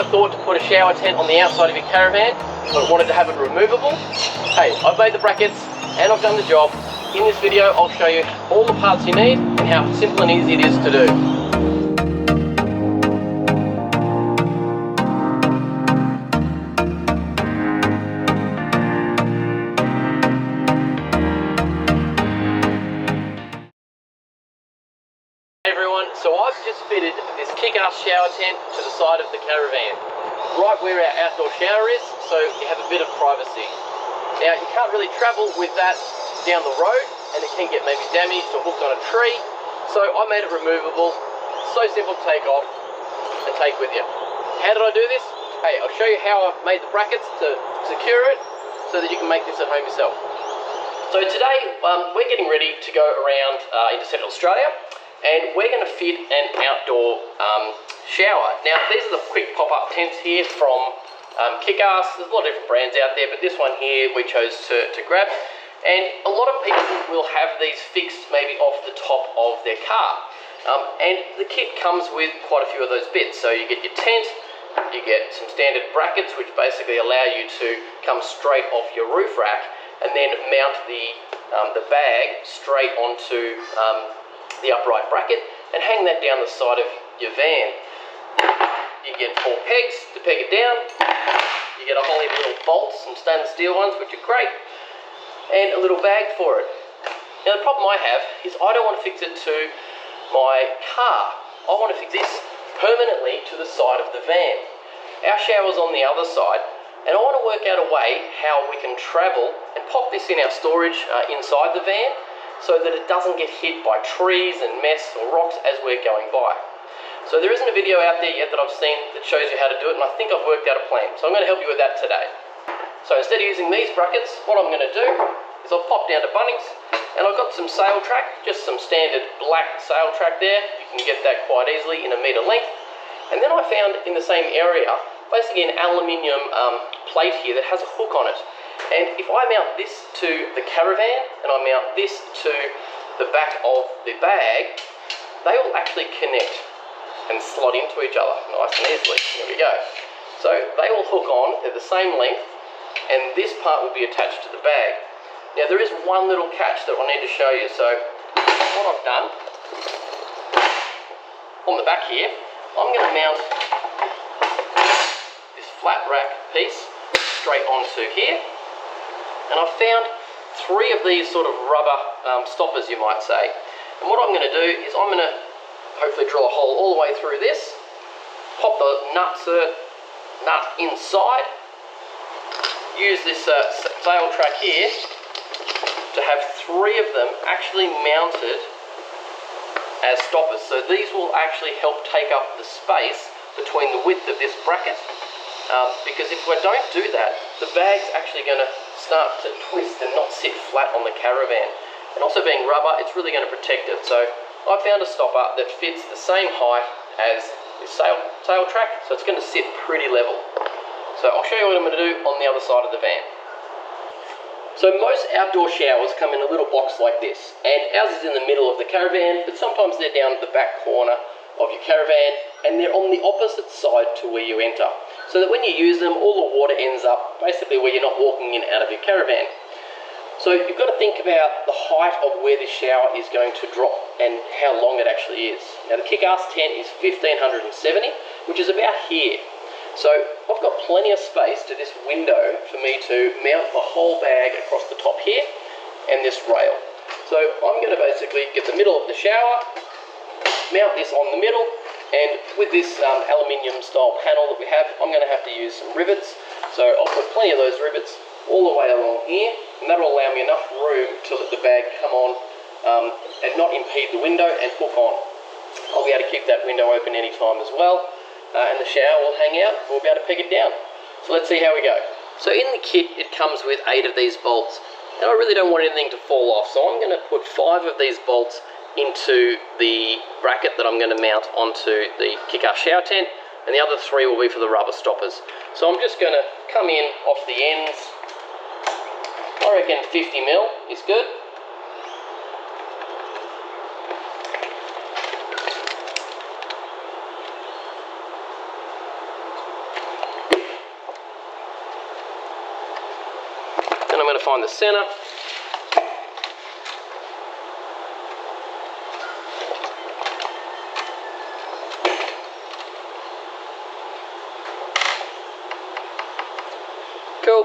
ever thought to put a shower tent on the outside of your caravan, but wanted to have it removable? Hey, I've made the brackets and I've done the job. In this video, I'll show you all the parts you need and how simple and easy it is to do. So I've just fitted this Kickass shower tent to the side of the caravan, right where our outdoor shower is, so you have a bit of privacy. Now you can't really travel with that down the road, and it can get maybe damaged or hooked on a tree, so I made it removable, so simple to take off and take with you. How did I do this? Hey, I'll show you how I've made the brackets to secure it, so that you can make this at home yourself. So today we're getting ready to go around into Central Australia, and we're going to fit an outdoor shower. Now these are the quick pop-up tents here from Kickass. There's a lot of different brands out there, but this one here we chose to grab. And a lot of people will have these fixed maybe off the top of their car. And the kit comes with quite a few of those bits. So you get your tent, you get some standard brackets which basically allow you to come straight off your roof rack and then mount the bag straight onto the upright bracket and hang that down the side of your van. You get 4 pegs to peg it down. You get a whole heap of little bolts, some stainless steel ones, which are great, and a little bag for it. Now the problem I have is I don't want to fix it to my car. I want to fix this permanently to the side of the van. Our shower's on the other side, and I want to work out a way how we can travel and pop this in our storage inside the van, so that it doesn't get hit by trees and mess or rocks as we're going by. So there isn't a video out there yet that I've seen that shows you how to do it, and I think I've worked out a plan. So I'm going to help you with that today. So instead of using these brackets, what I'm going to do is I'll pop down to Bunnings, and I've got some sail track, just some standard black sail track there. You can get that quite easily in 1 metre length. And then I found in the same area, basically an aluminium plate here that has a hook on it. And if I mount this to the caravan and I mount this to the back of the bag, they will actually connect and slot into each other nice and easily. There we go. So they will hook on, they're the same length, and this part will be attached to the bag. Now there is one little catch that I need to show you. So what I've done, on the back here, I'm going to mount this flat rack piece straight onto here. And I've found 3 of these sort of rubber stoppers, you might say. And what I'm going to do is I'm going to hopefully drill a hole all the way through this, pop the nut inside, use this sail track here to have 3 of them actually mounted as stoppers. So these will actually help take up the space between the width of this bracket. Because if we don't do that, the bag's actually going to start to twist and not sit flat on the caravan. And also being rubber, it's really going to protect it. So I found a stopper that fits the same height as the sail track, so it's going to sit pretty level. So I'll show you what I'm going to do on the other side of the van. So most outdoor showers come in a little box like this, and ours is in the middle of the caravan, but sometimes they're down at the back corner of your caravan, and they're on the opposite side to where you enter, so that when you use them, all the water ends up basically where you're not walking in out of your caravan. So you've got to think about the height of where this shower is going to drop and how long it actually is. Now the Kickass tent is 1570, which is about here. So I've got plenty of space to this window for me to mount the whole bag across the top here and this rail. So I'm going to basically get the middle of the shower, mount this on the middle, and with this aluminium style panel that we have, I'm going to have to use some rivets. So I'll put plenty of those rivets all the way along here, and that'll allow me enough room to let the bag come on and not impede the window and hook on. I'll be able to keep that window open anytime as well, and the shower will hang out, and we'll be able to peg it down. So let's see how we go. So in the kit, it comes with 8 of these bolts, and I really don't want anything to fall off, so I'm going to put 5 of these bolts into the bracket that I'm going to mount onto the Kickass shower tent, and the other 3 will be for the rubber stoppers. So I'm just going to come in off the ends. I reckon 50mm is good. going to find the center. Cool.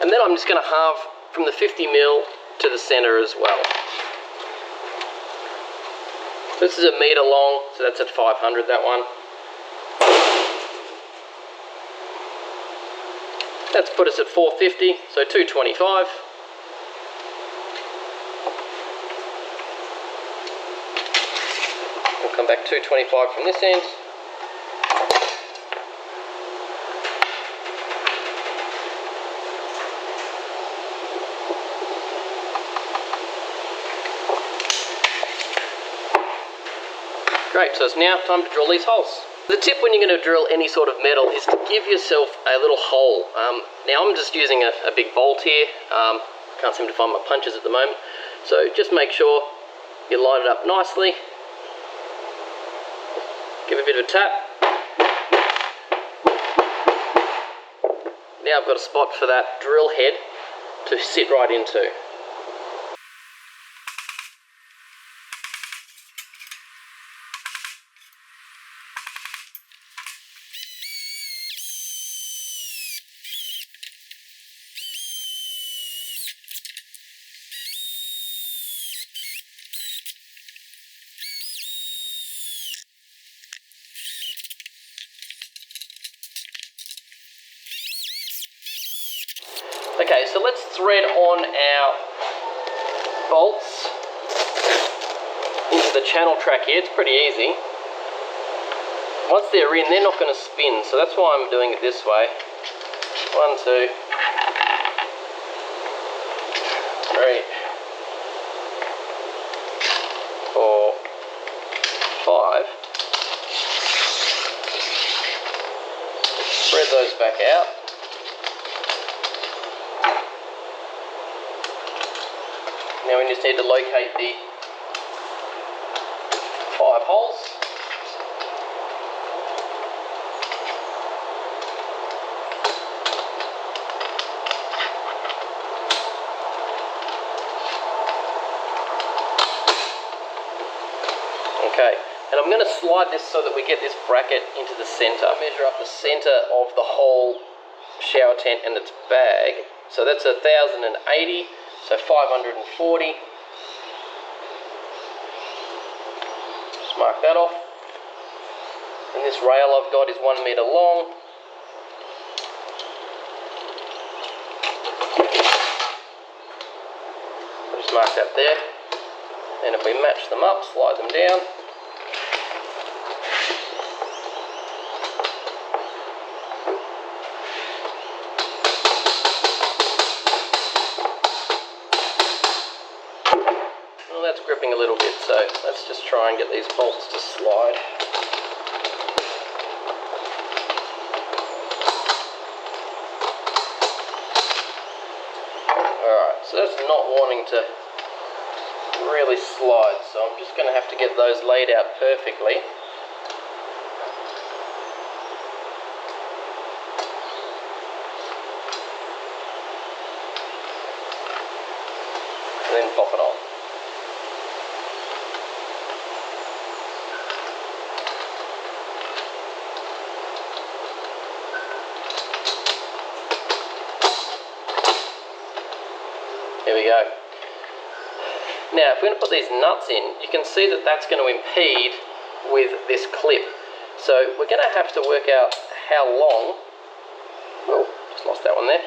And then I'm just going to halve from the 50mm to the center as well. This is 1 meter long, so that's at 500, that one. That's put us at 450, so 225. We'll come back 225 from this end. Great, so it's now time to drill these holes. The tip when you're going to drill any sort of metal is to give yourself a little hole. Now I'm just using a big bolt here. Can't seem to find my punches at the moment. So just make sure you line it up nicely. Give it a bit of a tap. Now I've got a spot for that drill head to sit right into. Okay, so let's thread on our bolts into the channel track here. It's pretty easy. Once they're in, they're not going to spin, so that's why I'm doing it this way. 1, 2, 3, 4, 5. Spread those back out. Now we just need to locate the 5 holes. Okay, and I'm going to slide this so that we get this bracket into the center. Measure up the center of the whole shower tent and its bag. So that's 1,080. So 540. Just mark that off. And this rail I've got is 1 meter long. I'll just mark that there. And if we match them up, slide them down. That's gripping a little bit, so let's just try and get these bolts to slide. Alright, so that's not wanting to really slide, so I'm just going to have to get those laid out perfectly. And then pop it on. Here we go. Now, if we're going to put these nuts in, you can see that that's going to impede with this clip. So we're going to have to work out how long. Oh, just lost that one there.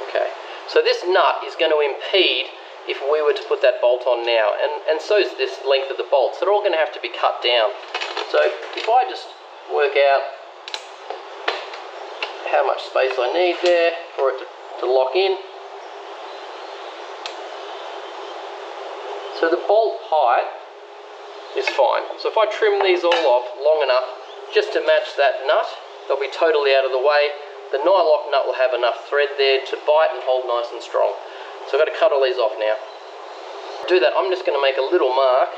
Okay, so this nut is going to impede if we were to put that bolt on now, and so is this length of the bolts. They're all going to have to be cut down. So if I just work out how much space I need there for it to lock in. So the bolt height is fine. So if I trim these all off long enough just to match that nut, they'll be totally out of the way. The nylock nut will have enough thread there to bite and hold nice and strong. So I've got to cut all these off now. To do that, I'm just going to make a little mark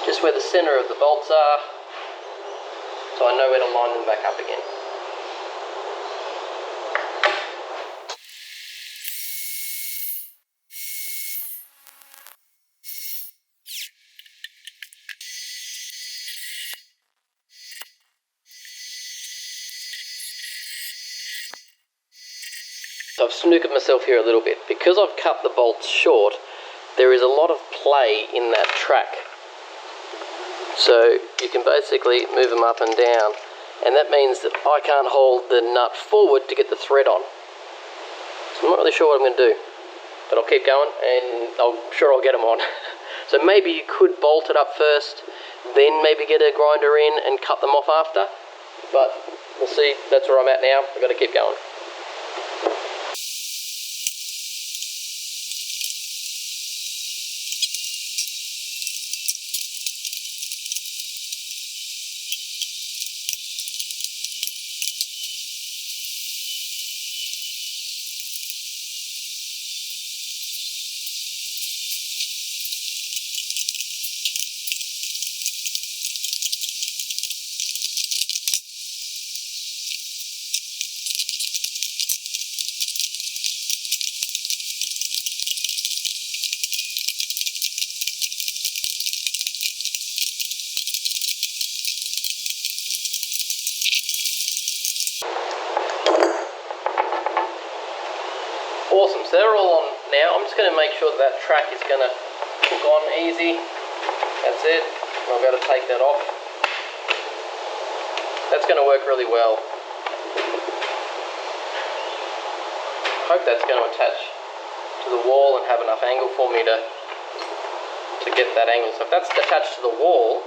just where the center of the bolts are. so I know where to line them back up again. So I've snookered myself here a little bit. Because I've cut the bolts short, there is a lot of play in that track. So you can basically move them up and down, and that means that I can't hold the nut forward to get the thread on. So I'm not really sure what I'm going to do, but I'll keep going and I'm sure I'll get them on. So maybe you could bolt it up first, then maybe get a grinder in and cut them off after, but we'll see. That's where I'm at now. I've got to keep going. Awesome, so they're all on now. I'm just going to make sure that track is going to hook on easy. That's it. I'll be able to take that off. That's going to work really well. I hope that's going to attach to the wall and have enough angle for me to get that angle. So if that's attached to the wall,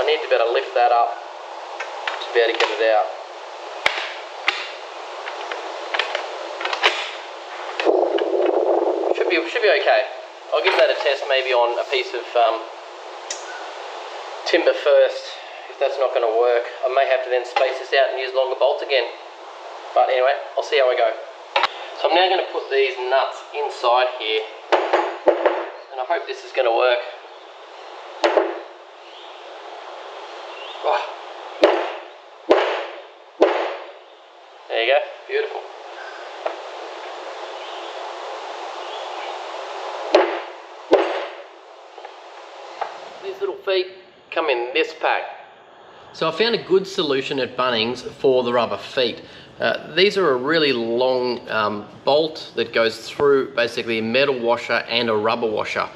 I need to be able to lift that up to be able to get it out. Should be okay. I'll give that a test maybe on a piece of timber first. If that's not going to work, I may have to then space this out and use longer bolts again. But anyway, I'll see how I go. So I'm now going to put these nuts inside here, and I hope this is going to work. Oh. There you go, beautiful. These little feet come in this pack. So I found a good solution at Bunnings for the rubber feet. These are a really long bolt that goes through basically a metal washer and a rubber washer.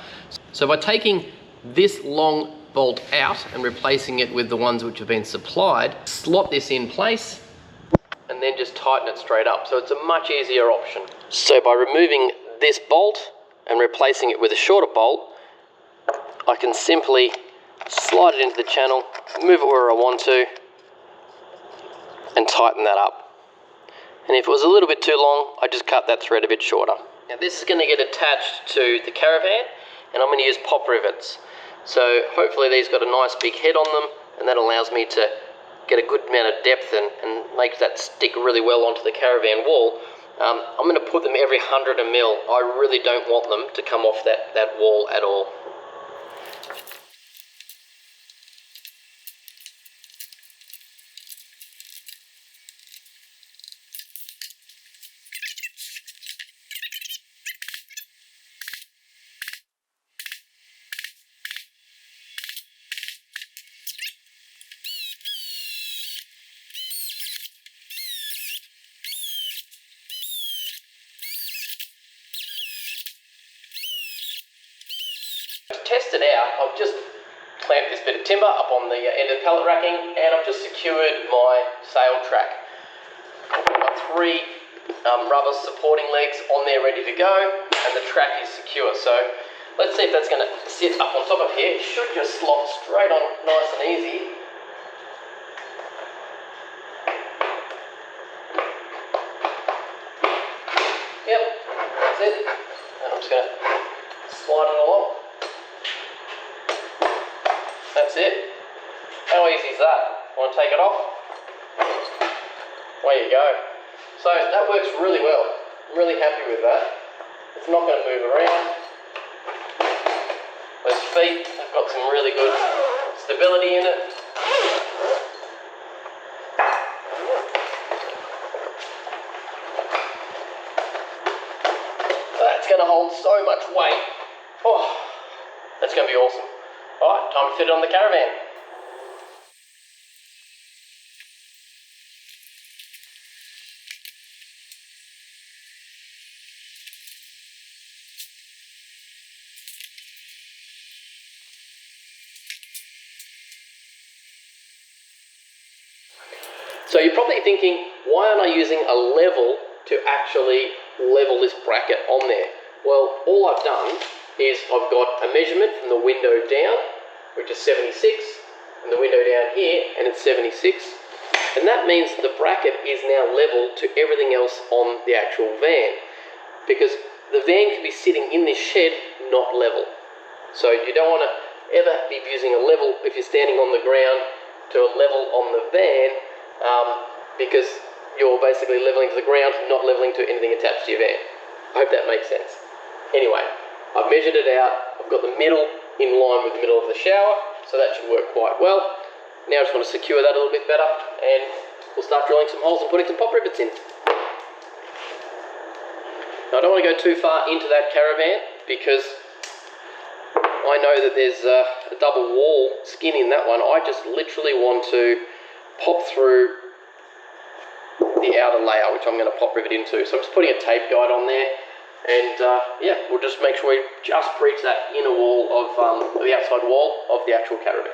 So by taking this long bolt out and replacing it with the ones which have been supplied, slot this in place and then just tighten it straight up. So it's a much easier option. So by removing this bolt and replacing it with a shorter bolt, I can simply slide it into the channel, move it where I want to, and tighten that up. And if it was a little bit too long, I just cut that thread a bit shorter. Now this is going to get attached to the caravan, and I'm going to use pop rivets. So hopefully these got a nice big head on them, and that allows me to get a good amount of depth and make that stick really well onto the caravan wall. I'm going to put them every 100 mil. I really don't want them to come off that wall at all. To test it out, I've just clamped this bit of timber up on the end of the pallet racking, and I've just secured my sail track. I've got 3 rubber supporting legs on there ready to go, and the track is secure. So let's see if that's going to sit up on top of here. It should just slot straight on nice and easy. Yep, that's it. And I'm just going to slide it along. That's it. How easy is that? Want to take it off? There you go. So that works really well. I'm really happy with that. It's not going to move around. Those feet have got some really good stability in it. much weight. Oh, that's going to be awesome. All right, time to fit it on the caravan. So you're probably thinking, why aren't I using a level to actually level this bracket on there? Well, all I've done is I've got a measurement from the window down, which is 76, and the window down here, and it's 76. And that means the bracket is now level to everything else on the actual van, because the van can be sitting in this shed, not level. So you don't want to ever be using a level if you're standing on the ground to a level on the van, because you're basically leveling to the ground, not leveling to anything attached to your van. I hope that makes sense. Anyway, I've measured it out. I've got the middle in line with the middle of the shower, so that should work quite well. Now I just want to secure that a little bit better, and we'll start drilling some holes and putting some pop rivets in. Now I don't want to go too far into that caravan, because I know that there's a double wall skin in that one. I just literally want to pop through the outer layer, which I'm going to pop rivet into. So I'm just putting a tape guide on there, and yeah, we'll just make sure we just breach that inner wall of the outside wall of the actual caravan.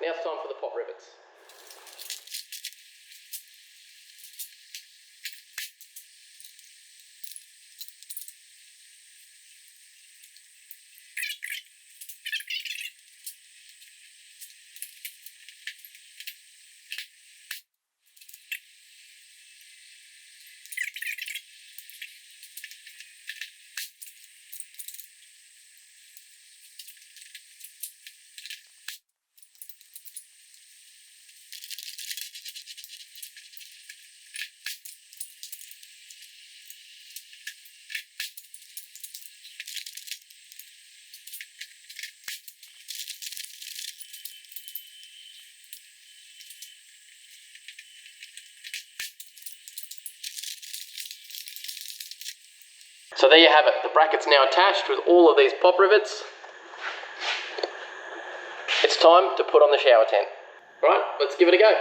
Now it's time for the pop rivets. So there you have it. The bracket's now attached with all of these pop rivets. It's time to put on the shower tent. Right, let's give it a go.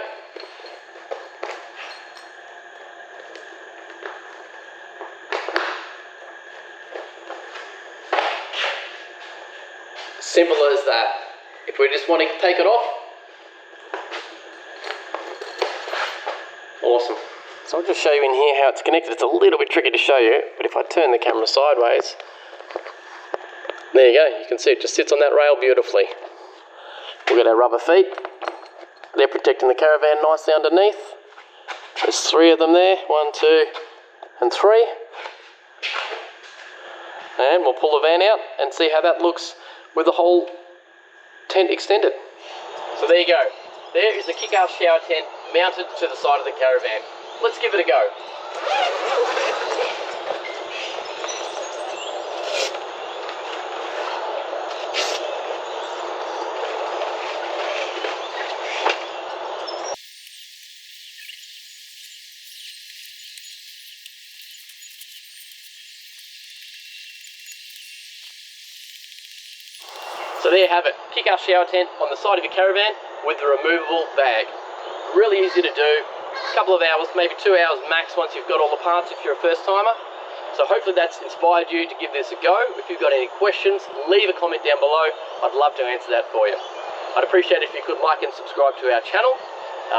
Simple as that. If we just want to take it off, awesome. So I'll just show you in here how it's connected. It's a little bit tricky to show you, but if I turn the camera sideways, there you go. You can see it just sits on that rail beautifully. We've got our rubber feet. They're protecting the caravan nicely underneath. There's 3 of them there, 1, 2, and 3. And we'll pull the van out and see how that looks with the whole tent extended. So there you go. There is the Kickass shower tent mounted to the side of the caravan. Let's give it a go. So there you have it, Kickass shower tent on the side of your caravan with the removable bag. Really easy to do, a couple of hours, maybe 2 hours max once you've got all the parts if you're a first timer. So hopefully that's inspired you to give this a go. If you've got any questions, leave a comment down below. I'd love to answer that for you. I'd appreciate it if you could like and subscribe to our channel,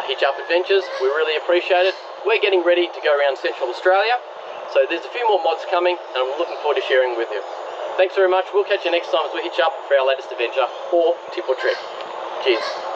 Hitch Up Adventures. We really appreciate it. We're getting ready to go around Central Australia, so there's a few more mods coming and I'm looking forward to sharing with you. Thanks very much. We'll catch you next time as we hitch up for our latest adventure or tip or trick. Cheers.